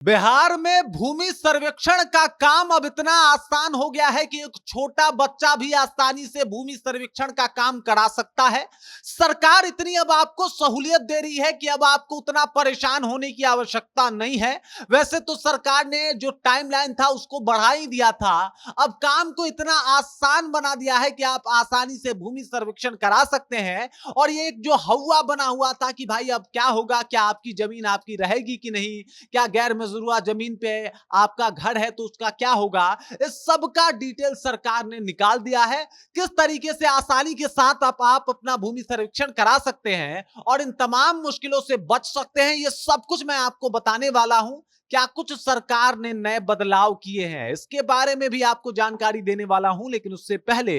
बिहार में भूमि सर्वेक्षण का काम अब इतना आसान हो गया है कि एक छोटा बच्चा भी आसानी से भूमि सर्वेक्षण का काम करा सकता है। सरकार इतनी अब आपको सहूलियत दे रही है कि अब आपको उतना परेशान होने की आवश्यकता नहीं है। वैसे तो सरकार ने जो टाइमलाइन था उसको बढ़ा ही दिया था। अब काम को इतना आसान बना दिया है कि आप आसानी से भूमि सर्वेक्षण करा सकते हैं। और ये एक जो हवा बना हुआ था कि भाई अब क्या होगा, क्या आपकी जमीन आपकी रहेगी कि नहीं, क्या गैर मजरूआ जमीन पे आपका घर है तो उसका क्या होगा, इस सब का डिटेल सरकार ने निकाल दिया है। किस तरीके से आसानी के साथ आप अपना भूमि सर्वेक्षण करा सकते हैं और इन तमाम मुश्किलों से बच सकते हैं, ये सब कुछ मैं आपको बताने वाला हूं। क्या कुछ सरकार ने नए बदलाव किए हैं, इसके बारे में भी आपको जानकारी देने वाला हूं। लेकिन उससे पहले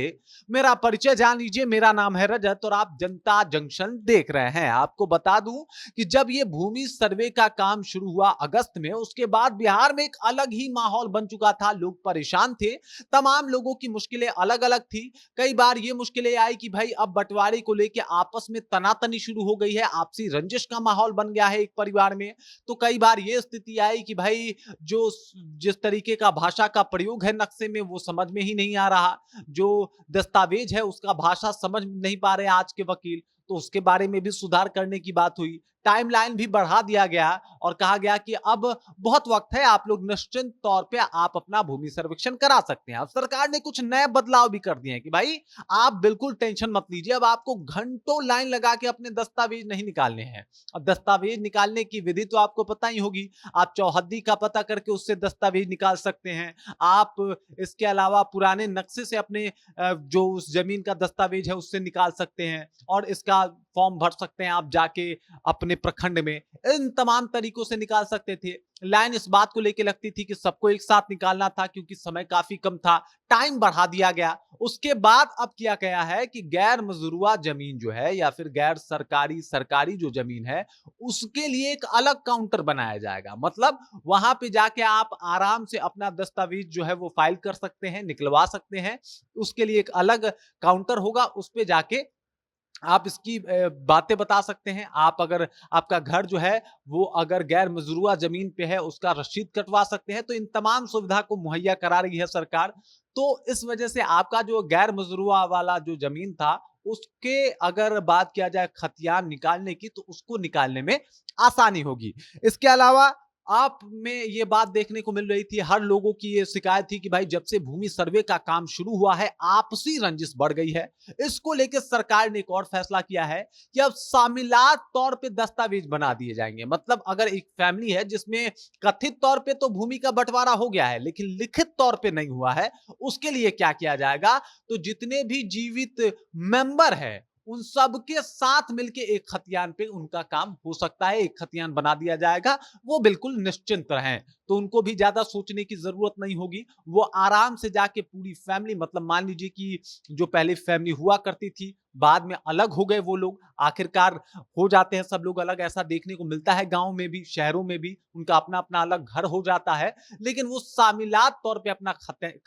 मेरा परिचय जान लीजिए। मेरा नाम है रजत और आप जनता जंक्शन देख रहे हैं। आपको बता दूं कि जब ये भूमि सर्वे का काम शुरू हुआ अगस्त में, उसके बाद बिहार में एक अलग ही माहौल बन चुका था। लोग परेशान थे, तमाम लोगों की मुश्किलें अलग अलग थी। कई बार ये मुश्किलें आई कि भाई अब बंटवारे को लेकर आपस में तनातनी शुरू हो गई है, आपसी रंजिश का माहौल बन गया है एक परिवार में। तो कई बार ये स्थिति आई कि भाई जो जिस तरीके का भाषा का प्रयोग है नक्शे में वो समझ में ही नहीं आ रहा, जो दस्तावेज है उसका भाषा समझ नहीं पा रहे आज के वकील, तो उसके बारे में भी सुधार करने की बात हुई। टाइमलाइन भी बढ़ा दिया गया और कहा गया कि अब बहुत वक्त है, आप लोग निश्चिंत तौर पे आप अपना भूमि सर्वेक्षण करा सकते हैं। अब सरकार ने कुछ नए बदलाव भी कर दिए हैं कि भाई आप बिल्कुल टेंशन मत लीजिए, अब आपको घंटों लाइन लगा के अपने दस्तावेज नहीं निकालने हैं। अब दस्तावेज निकालने की विधि तो आपको पता ही होगी। आप चौहद्दी का पता करके उससे दस्तावेज निकाल सकते हैं। आप इसके अलावा पुराने नक्शे से अपने जो उस जमीन का दस्तावेज है उससे निकाल सकते हैं और इसका फॉर्म भर सकते हैं आप जाके अपने प्रखंड में। इन तमाम तरीकों से निकाल सकते थे। लाइन इस बात को लेकर लगती थी कि सबको एक साथ निकालना था क्योंकि समय काफी कम था, टाइम बढ़ा दिया गया। उसके बाद अब किया गया है कि गैर मजरूआ जमीन जो है या फिर गैर सरकारी सरकारी जो जमीन है उसके लिए एक अलग काउंटर बनाया जाएगा। मतलब वहां पे जाके आप आराम से अपना दस्तावेज जो है वो फाइल कर सकते हैं, निकलवा सकते हैं। उसके लिए एक अलग काउंटर होगा, उस पे जाके आप इसकी बातें बता सकते हैं। आप अगर आपका घर जो है वो अगर गैर मजरूआ जमीन पे है उसका रसीद कटवा सकते हैं। तो इन तमाम सुविधा को मुहैया करा रही है सरकार। तो इस वजह से आपका जो गैर मजरूआ वाला जो जमीन था उसके अगर बात किया जाए खतियान निकालने की तो उसको निकालने में आसानी होगी। इसके अलावा आप में ये बात देखने को मिल रही थी, हर लोगों की ये शिकायत थी कि भाई जब से भूमि सर्वे का काम शुरू हुआ है आपसी रंजिश बढ़ गई है। इसको लेकर सरकार ने एक और फैसला किया है कि अब शामिलात तौर पे दस्तावेज बना दिए जाएंगे। मतलब अगर एक फैमिली है जिसमें कथित तौर पे तो भूमि का बंटवारा हो गया है लेकिन लिखित तौर पे नहीं हुआ है, उसके लिए क्या किया जाएगा, तो जितने भी जीवित मेंबर है उन सबके साथ मिलके एक खतियान पे उनका काम हो सकता है, एक खतियान बना दिया जाएगा। वो बिल्कुल निश्चिंत रहें, तो उनको भी ज्यादा सोचने की जरूरत नहीं होगी। वो आराम से जाके पूरी फैमिली, मतलब मान लीजिए कि जो पहले फैमिली हुआ करती थी बाद में अलग हो गए वो लोग, आखिरकार हो जाते हैं सब लोग अलग, ऐसा देखने को मिलता है गांव में भी शहरों में भी, उनका अपना अपना अलग घर हो जाता है। लेकिन वो शामिलात तौर पे अपना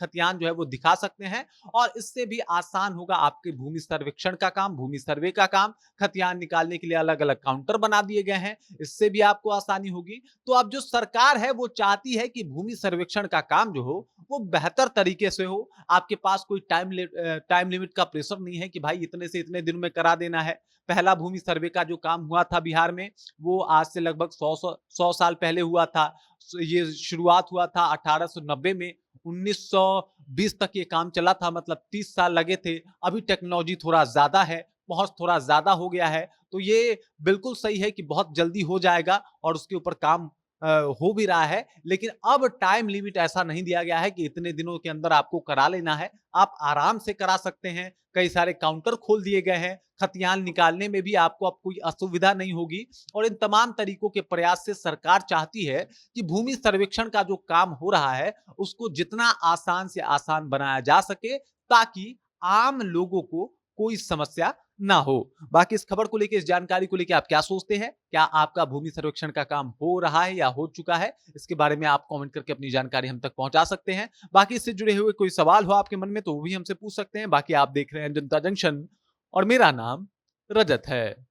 खतियान जो है वो दिखा सकते हैं और इससे भी आसान होगा आपके भूमि सर्वेक्षण का काम, भूमि सर्वे का काम। खतियान निकालने के लिए अलग अलग काउंटर बना दिए गए हैं, इससे भी आपको आसानी होगी। तो अब जो सरकार है वो चाहती है कि भूमि सर्वेक्षण का काम जो हो वो बेहतर तरीके से हो। आपके पास कोई टाइम लिमिट का प्रेशर नहीं है कि भाई इतने से इतने दिन में करा देना है। पहला भूमि सर्वे का जो काम हुआ था बिहार में वो आज से लगभग 100 साल पहले हुआ था। ये शुरुआत हुआ था 1890 में, 1920 तक ये काम चला था, मतलब 30 साल लगे थे। अभी टेक्नोलॉजी थोड़ा ज्यादा है, पहुंच थोड़ा ज्यादा हो गया है, तो ये बिल्कुल सही है कि बहुत जल्दी हो जाएगा और उसके ऊपर काम हो भी रहा है। लेकिन अब टाइम लिमिट ऐसा नहीं दिया गया है कि इतने दिनों के अंदर आपको करा लेना है, आप आराम से करा सकते हैं। कई सारे काउंटर खोल दिए गए हैं, खतियान निकालने में भी आपको अब कोई असुविधा नहीं होगी। और इन तमाम तरीकों के प्रयास से सरकार चाहती है कि भूमि सर्वेक्षण का जो काम हो रहा है उसको जितना आसान से आसान बनाया जा सके ताकि आम लोगों को कोई समस्या ना हो। बाकी इस खबर को लेकर, इस जानकारी को लेकर आप क्या सोचते हैं? क्या आपका भूमि सर्वेक्षण का काम हो रहा है या हो चुका है? इसके बारे में आप कमेंट करके अपनी जानकारी हम तक पहुंचा सकते हैं। बाकी इससे जुड़े हुए कोई सवाल हो आपके मन में तो वो भी हमसे पूछ सकते हैं। बाकी आप देख रहे हैं जनता जंक्शन और मेरा नाम रजत है।